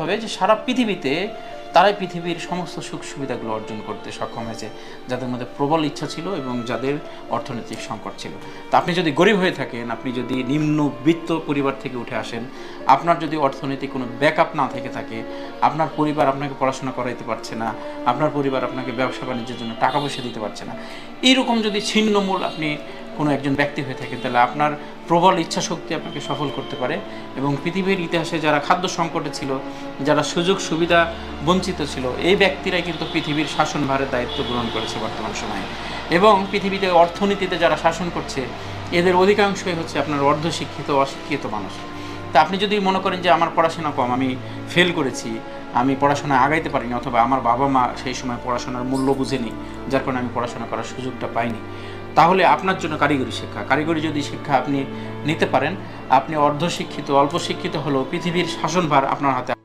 হবে যে সারা পৃথিবীতে তারাই পৃথিবীর সমস্ত সুখ সুবিধাগুলো অর্জন করতে সক্ষম হয়েছে, যাদের মধ্যে প্রবল ইচ্ছা ছিল এবং যাদের অর্থনৈতিক সংকট ছিল। তা আপনি যদি গরিব হয়ে থাকেন, আপনি যদি নিম্নবিত্ত পরিবার থেকে উঠে আসেন, আপনার যদি অর্থনৈতিক কোনো ব্যাকআপ না থেকে থাকে, আপনার পরিবার আপনাকে পড়াশোনা করাইতে পারছে না, আপনার পরিবার আপনাকে ব্যবসা বাণিজ্যের জন্য টাকা পয়সা দিতে পারছে না, এইরকম যদি ছিন্নমূল আপনি কোনো একজন ব্যক্তি হয়ে থাকেন, তাহলে আপনার প্রবল ইচ্ছা শক্তি আপনাকে সফল করতে পারে। এবং পৃথিবীর ইতিহাসে যারা খাদ্য সংকটে ছিল, যারা সুযোগ সুবিধা বঞ্চিত ছিল, এই ব্যক্তিরাই কিন্তু পৃথিবীর শাসনভারের দায়িত্ব গ্রহণ করেছে বর্তমান সময়ে। এবং পৃথিবীতে অর্থনীতিতে যারা শাসন করছে, এদের অধিকাংশই হচ্ছে আপনার অর্ধশিক্ষিত অশিক্ষিত মানুষ। তা আপনি যদি মনে করেন যে আমার পড়াশোনা কম, আমি ফেল করেছি, আমি পড়াশোনায় আগাইতে পারিনি, অথবা আমার বাবা মা সেই সময় পড়াশোনার মূল্য বুঝেনি, যার কারণে আমি পড়াশোনা করার সুযোগটা পাইনি, তাহলে আপনার জন্য কারিগরি যদি শিক্ষা আপনি নিতে পারেন, আপনি অর্ধশিক্ষিত অল্প শিক্ষিত হলেও পৃথিবীর শাসনভার আপনার হাতে